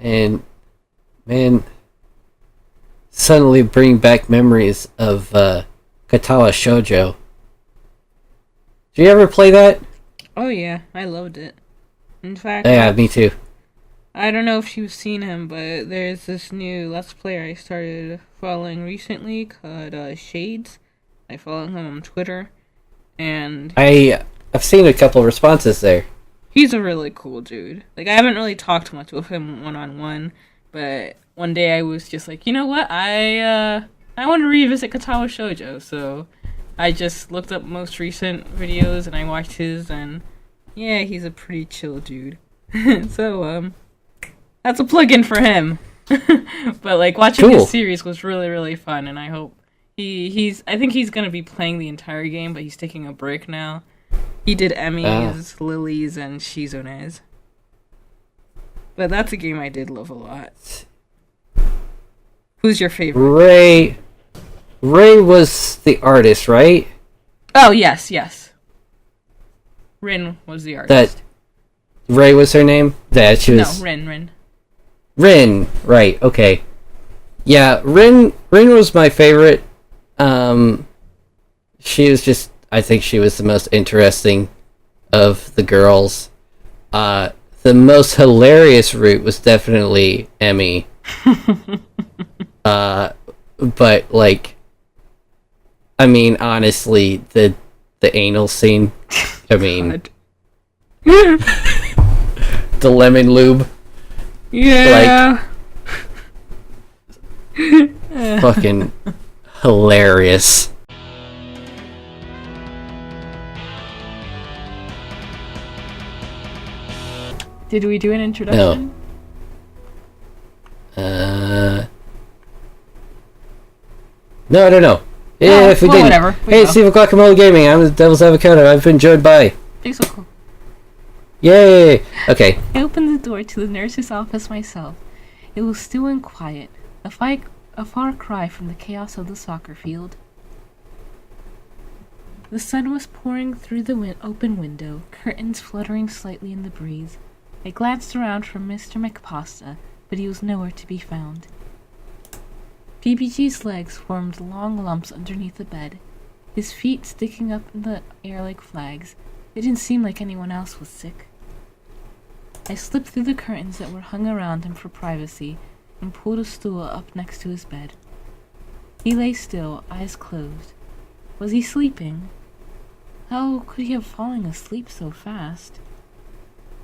and man, suddenly bring back memories of Katawa Shoujo. Did you ever play that? Oh yeah, I loved it. In fact, Yeah, me too. I don't know if you've seen him, but there's this new Let's Player I started following recently called Shades. I follow him on Twitter, and I've seen a couple responses there. he's a really cool dude. Like, I haven't really talked much with him one-on-one, but one day I was just like, you know what, I want to revisit Katawa Shoujo, so I just looked up most recent videos and I watched his, and yeah, he's a pretty chill dude. So, that's a plug-in for him. But, like, watching his series was really, really fun, and I hope I think he's gonna be playing the entire game, but he's taking a break now. He did Emmys, Lilies, and Shizones. But that's a game I did love a lot. Who's your favorite? Ray was the artist, right? Oh, yes. Rin was the artist. Ray was her name? She was... No, Rin. Rin, right, okay. Yeah, Rin was my favorite. She was just... I think she was the most interesting of the girls. The most hilarious route was definitely Emmy. But, like... I mean, honestly, the anal scene... I mean... the lemon lube. Yeah. Like... fucking hilarious. Did we do an introduction? No, I don't know. Yeah, if we didn't. Whatever. Hey, Steve of Guacamole Gaming. I'm the Devil's Avocado. I've been joined by... Pixel. Yay! Okay. I opened the door to the nurse's office myself. It was still and quiet, a far cry from the chaos of the soccer field. The sun was pouring through the open window, curtains fluttering slightly in the breeze. I glanced around for Mr. McPasta, but he was nowhere to be found. PPG's legs formed long lumps underneath the bed, his feet sticking up in the air like flags. It didn't seem like anyone else was sick. I slipped through the curtains that were hung around him for privacy and pulled a stool up next to his bed. He lay still, eyes closed. Was he sleeping? How could he have fallen asleep so fast?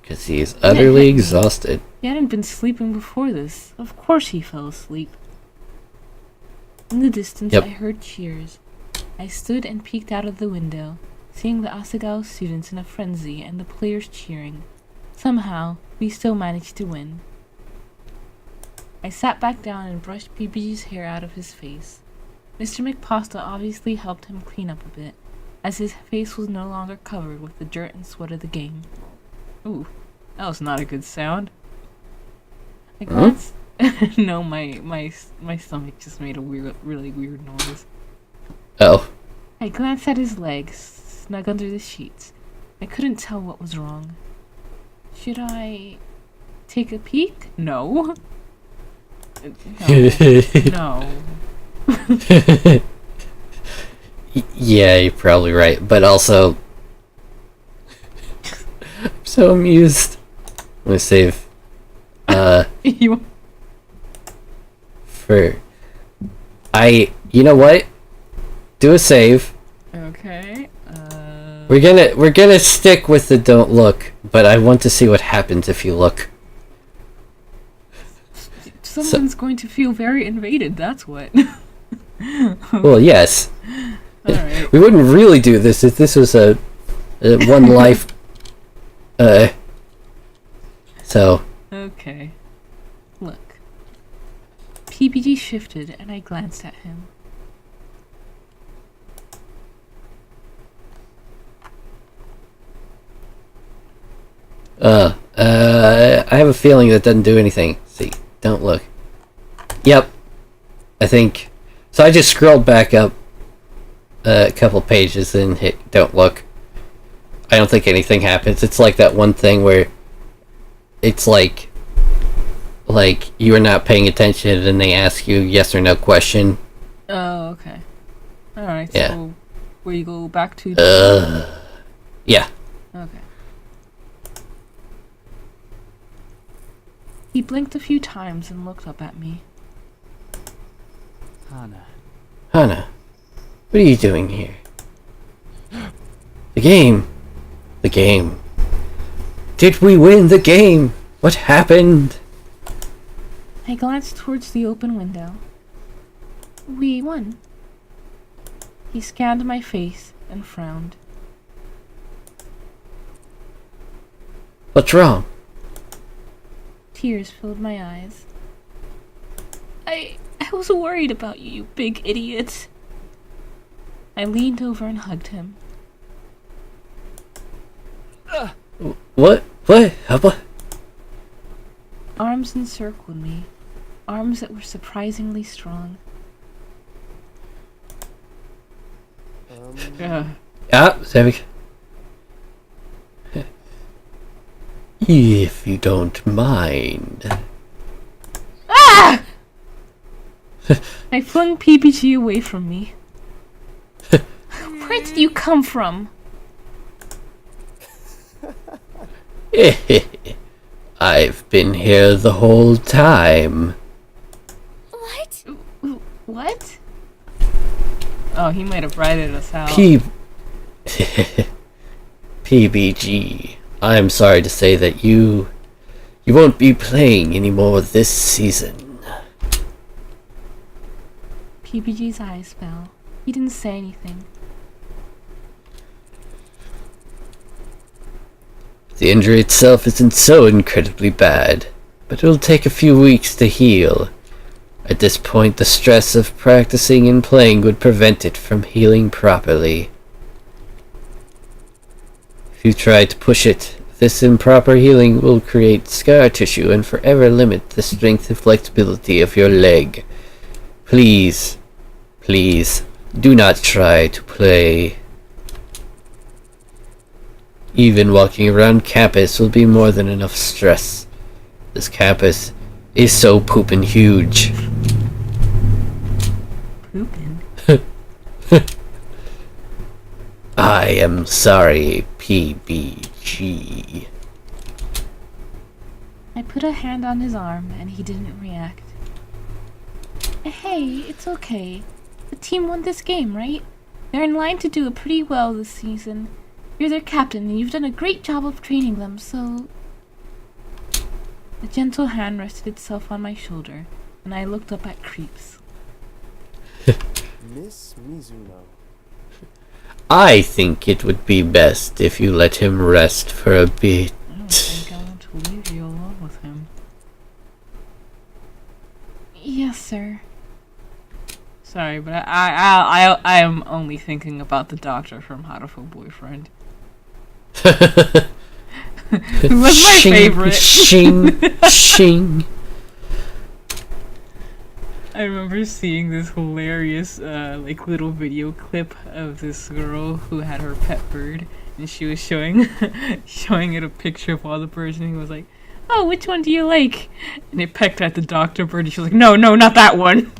Because he is utterly exhausted. He hadn't been sleeping before this. Of course he fell asleep. In the distance, I heard cheers. I stood and peeked out of the window, seeing the Asagao students in a frenzy and the players cheering. Somehow, we still managed to win. I sat back down and brushed PPG's hair out of his face. Mr. McPasta obviously helped him clean up a bit, as his face was no longer covered with the dirt and sweat of the game. Ooh, that was not a good sound. I glanced... No, my stomach just made a really weird noise. Oh. I glanced at his legs, snug under the sheets. I couldn't tell what was wrong. Should I take a peek? No. No. Yeah, you're probably right, but also... I'm so amused. I'm gonna save... You know what? Do a save. Okay. We're gonna stick with the don't look, but I want to see what happens if you look. Someone's going to feel very invaded, that's what. Well, yes. Alright. We wouldn't really do this if this was a one life. So. Okay. Look. PPG shifted and I glanced at him. I have a feeling that doesn't do anything. See, don't look. Yep. I think... So I just scrolled back up a couple pages and hit don't look. I don't think anything happens. It's like that one thing where it's like like you are not paying attention and they ask you yes or no question. Oh, okay. Alright, Yeah. so where you go back to? Yeah. Okay. He blinked a few times and looked up at me. Hana, what are you doing here? The game. The game. Did we win the game? What happened? I glanced towards the open window. We won. He scanned my face and frowned. What's wrong? Tears filled my eyes. I was worried about you, you big idiot. I leaned over and hugged him. What? What? Arms encircled me, arms that were surprisingly strong. There we go. If you don't mind. Ah! I flung PPG away from me. Where did you come from? I've been here the whole time. What? What? Oh, he might have ratted us out. PBG. I'm sorry to say that you won't be playing anymore this season. PPG's eyes fell. He didn't say anything. The injury itself isn't so incredibly bad, but it'll take a few weeks to heal. At this point, the stress of practicing and playing would prevent it from healing properly. If you try to push it, this improper healing will create scar tissue and forever limit the strength and flexibility of your leg. Please, do not try to play. Even walking around campus will be more than enough stress. This campus is so poopin' huge. Poopin'? I am sorry, PBG. I put a hand on his arm and he didn't react. Hey, it's okay. The team won this game, right? They're in line to do pretty well this season. You're their captain and you've done a great job of training them, so... A gentle hand rested itself on my shoulder, and I looked up at Creeps. Miss Mizuno. I think it would be best if you let him rest for a bit. I don't think I want to leave you alone with him. Yes, sir. Sorry, but I am only thinking about the doctor from How to Full Boyfriend. Who was my favorite. Shing, shing. I remember seeing this hilarious like little video clip of this girl who had her pet bird, and she was showing showing it a picture of all the birds, and he was like, "Oh, which one do you like?" And it pecked at the doctor bird, and she was like, "No, not that one."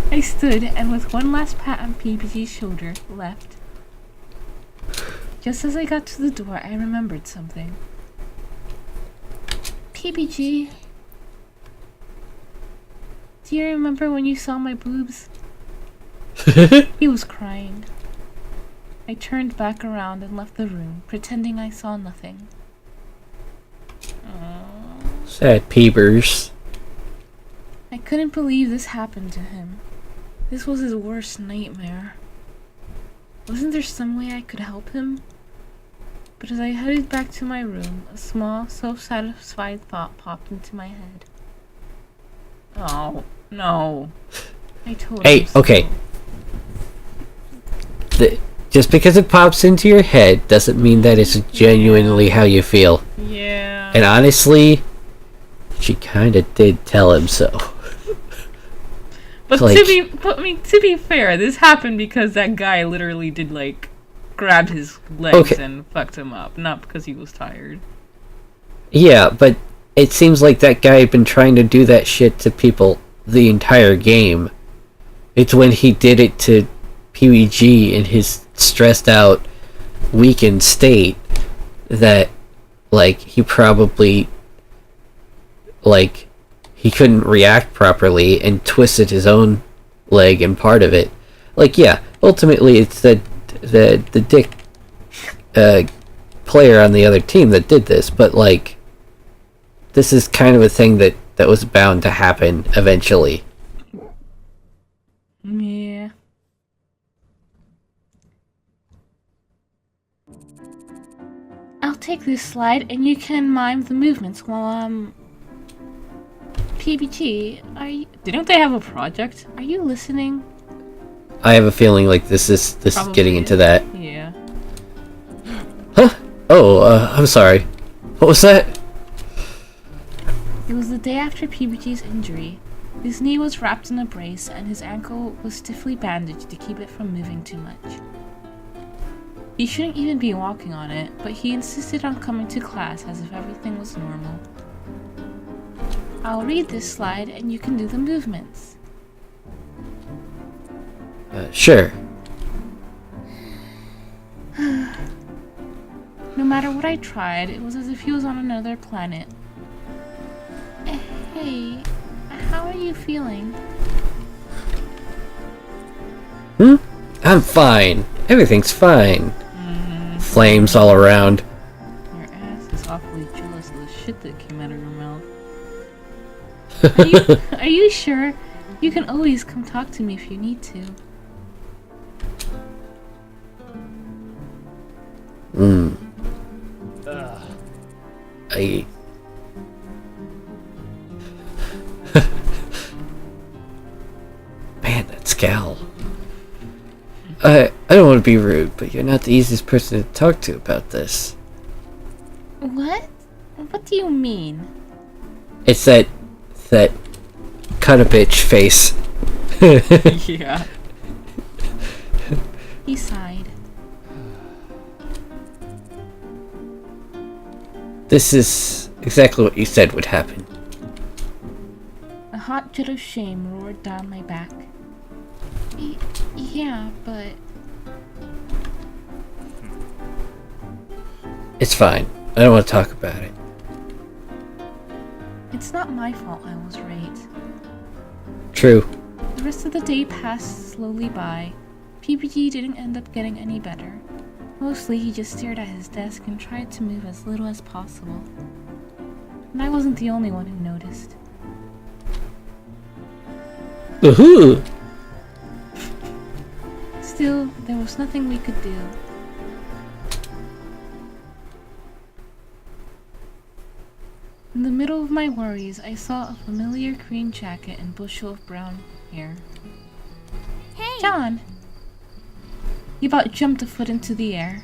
I stood and with one last pat on PPG's shoulder, left. Just as I got to the door, I remembered something. PPG, do you remember when you saw my boobs? He was crying. I turned back around and left the room, pretending I saw nothing. Sad peepers. I couldn't believe this happened to him. This was his worst nightmare. Wasn't there some way I could help him? But as I headed back to my room, a small, self-satisfied thought popped into my head. Oh, no. I told him Hey, so. okay. Just because it pops into your head doesn't mean that it's genuinely how you feel. Yeah. And honestly, she kinda did tell him so. But like, to be fair, this happened because that guy literally did like grab his legs Okay. and fucked him up, not because he was tired. yeah, but it seems like that guy had been trying to do that shit to people the entire game. It's when he did it to PBG in his stressed out, weakened state that, like, he probably, like, he couldn't react properly and twisted his own leg and part of it. Like, yeah, ultimately it's the dick player on the other team that did this, but, like, this is kind of a thing that was bound to happen eventually. Yeah. I'll take this slide and you can mime the movements while I'm... PBG, didn't they have a project? Are you listening? I have a feeling like this is getting into that. Yeah. Huh? Oh, I'm sorry. What was that? It was the day after PBG's injury. His knee was wrapped in a brace and his ankle was stiffly bandaged to keep it from moving too much. He shouldn't even be walking on it, but he insisted on coming to class as if everything was normal. I'll read this slide and you can do the movements. Sure. No matter what I tried, it was as if he was on another planet. Hey, how are you feeling? I'm fine. Everything's fine. Flames all around. Your ass is awfully jealous of the shit that came out of your mouth. Are you sure? You can always come talk to me if you need to. Man, that scowl. I don't want to be rude, but you're not the easiest person to talk to about this. What? What do you mean? It's that cut a bitch face. Yeah. He sighed. This is exactly what you said would happen. A hot jet of shame roared down my back. Yeah, but... It's fine. I don't want to talk about it. It's not my fault I was right. True. The rest of the day passed slowly by. PPG didn't end up getting any better. Mostly he just stared at his desk and tried to move as little as possible. And I wasn't the only one who noticed. Woohoo! Still, there was nothing we could do. In the middle of my worries, I saw a familiar green jacket and bushel of brown hair. Hey! John! He about jumped a foot into the air.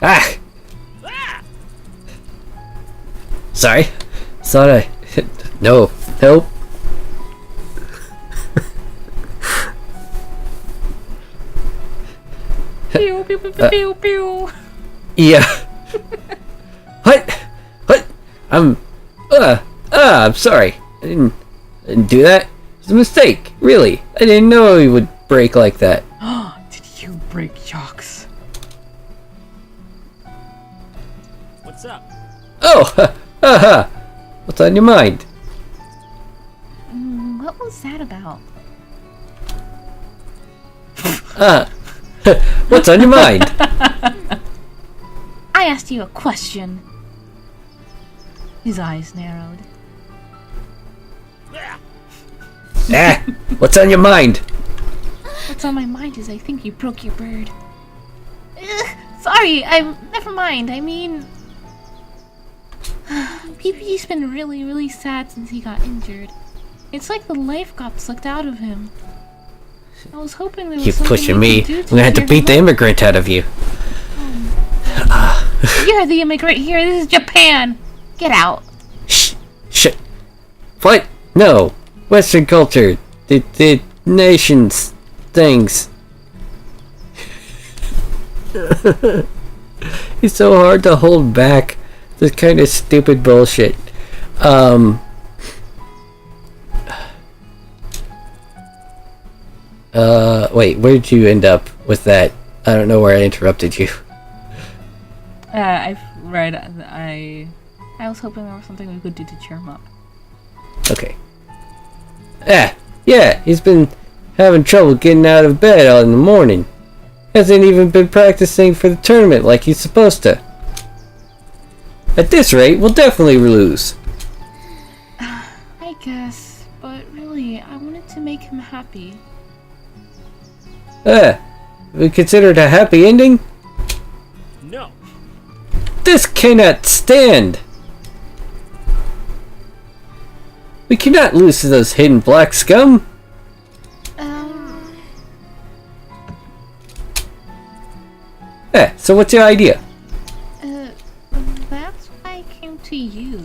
Ah! Sorry. Thought I... No. Nope. Pew, pew, pew, pew, pew. Yeah. What? I'm sorry. I didn't do that. It was a mistake. Really. I didn't know he would break like that. Did you break Jocks? What's up? Oh, what's on your mind? What was that about? What's on your mind? I asked you a question. His eyes narrowed. What's on your mind? What's on my mind is I think you broke your bird. Sorry, never mind. I mean... PPG's been really, really sad since he got injured. It's like the life got sucked out of him. I was hoping there was Keep something pushing we me. could do I'm gonna have to cheer beat him the up. immigrant out of you. You're the immigrant here. This is Japan. Get out. Shh. What? No. Western culture. The nations. Things. He's so hard to hold back This kind of stupid bullshit. Wait, where'd you end up with that? I don't know where I interrupted you. I was hoping there was something we could do to cheer him up. Okay. Yeah, he's been having trouble getting out of bed in the morning. Hasn't even been practicing for the tournament like he's supposed to. At this rate, we'll definitely lose. I guess, but really, I wanted to make him happy. We consider it a happy ending? No. This cannot stand! We cannot lose to those hidden black scum! So what's your idea? That's why I came to you.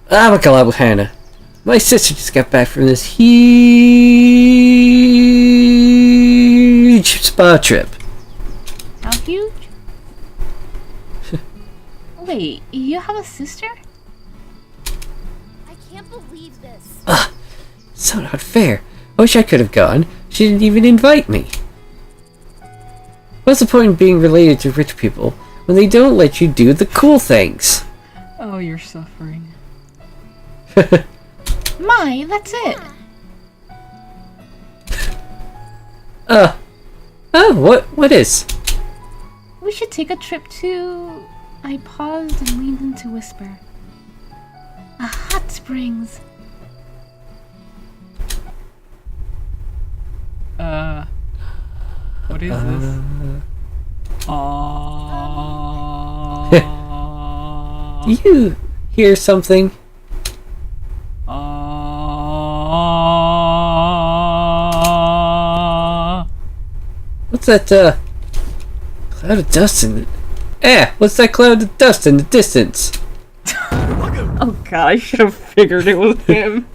Advocado, Hannah. My sister just got back from this huge spa trip. How huge? Wait, you have a sister? I can't believe this. So not fair. I wish I could have gone. She didn't even invite me. What's the point in being related to rich people when they don't let you do the cool things? Oh, you're suffering. My, that's it. What is? We should take a trip to... I paused and leaned in to whisper. A hot springs. What is this? Do you hear something? What's that, cloud of dust in it? What's that cloud of dust in the distance? Oh god, I should have figured it was him.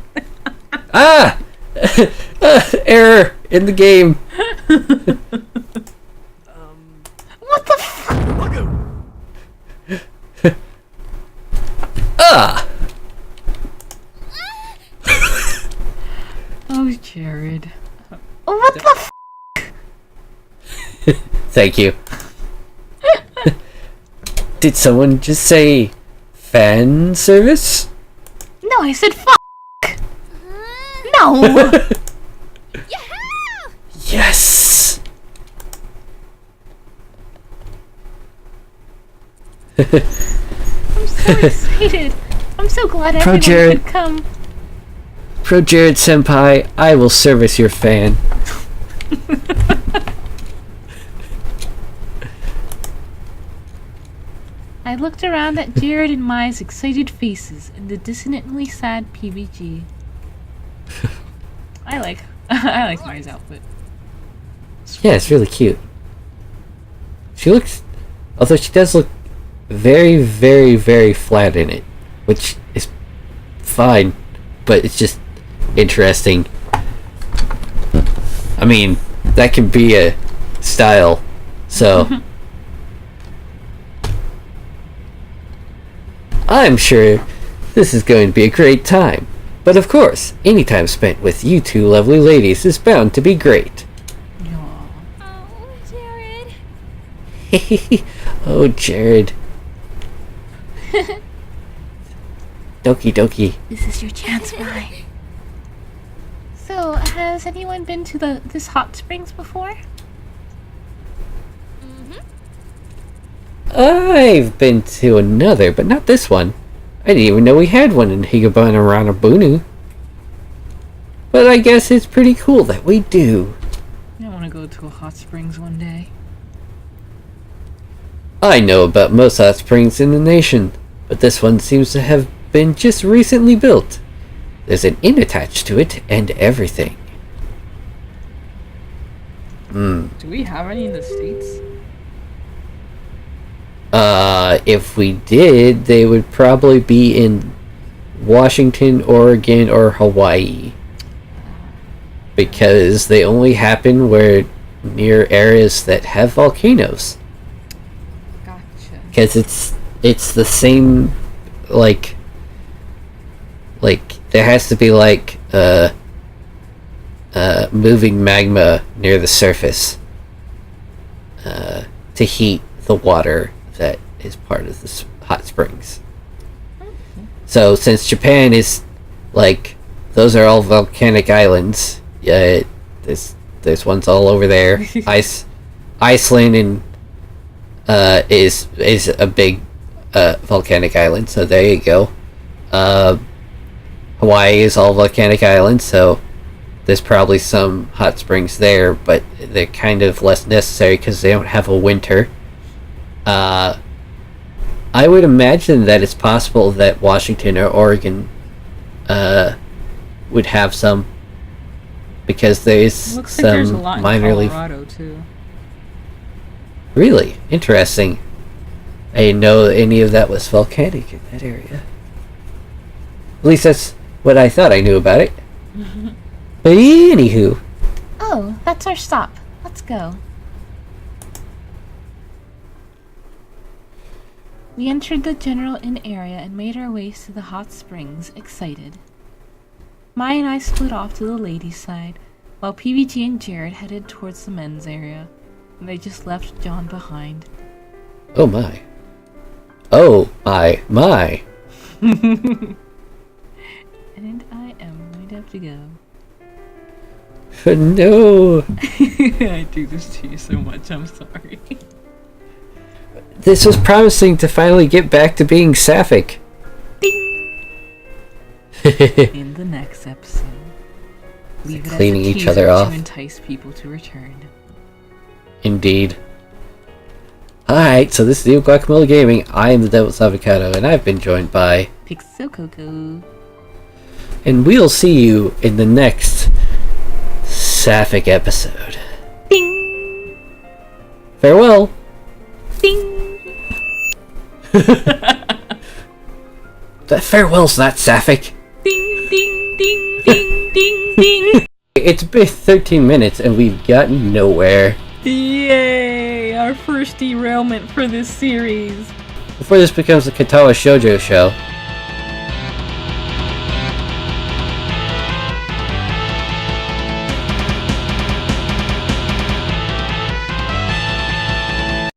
Error in the game. What the f- Oh, Jared. What the f- Thank you. Did someone just say fan service? No, I said f***. No! Yes! I'm so excited. I'm so glad everyone Jared. could come. Pro Jared Senpai, I will service your fan. I looked around at Jared and Mai's excited faces and the dissonantly sad PVG. I like Mai's outfit. Yeah, it's really cute. She looks... Although she does look very, very, very flat in it. Which is fine. But it's just interesting. I mean, that can be a style. So... I'm sure this is going to be a great time. But of course, any time spent with you two lovely ladies is bound to be great. Oh, Jared. Oh, Jared. Doki doki. This is your chance, Mai. So, has anyone been to this hot springs before? I've been to another, but not this one. I didn't even know we had one in Higabanarabunu. But I guess it's pretty cool that we do. I want to go to a hot springs one day. I know about most hot springs in the nation, but this one seems to have been just recently built. There's an inn attached to it and everything. Do we have any in the States? If we did, they would probably be in Washington, Oregon, or Hawaii. Because they only happen where near areas that have volcanoes. Gotcha. Because it's the same, like there has to be like moving magma near the surface to heat the water that is part of the hot springs. So since Japan is like, those are all volcanic islands. Yeah, there's ones all over there. Iceland and is a big volcanic island. So there you go. Hawaii is all volcanic islands, so there's probably some hot springs there, but they're kind of less necessary because they don't have a winter. I would imagine that it's possible that Washington or Oregon would have some, because there's Looks some like there's a lot in minorly. Colorado too. Really interesting. I didn't know any of that was volcanic in that area. At least that's what I thought I knew about it. But anywho, Oh, that's our stop. Let's go. We entered the General Inn area and made our way to the hot springs, excited. Mai and I split off to the ladies' side, while PBG and Jared headed towards the men's area, and they just left John behind. oh my. Oh my. And I am going to have to go. No. I do this to you so much. I'm sorry. This was promising to finally get back to being sapphic. In the next episode, leave it Cleaning as a each teaser other off. to entice people to return. Indeed. Alright, so this is New Guacamole Gaming. I am the Devil's Avocado, and I've been joined by... Pixel Coco. And we'll see you in the next sapphic episode. Ding! Farewell! Ding! That farewell's not sapphic. Ding! Ding! Ding! Ding! Ding! Ding! It's been 13 minutes and we've gotten nowhere. Yay! Our first derailment for this series. Before this becomes a Katawa Shoujo show,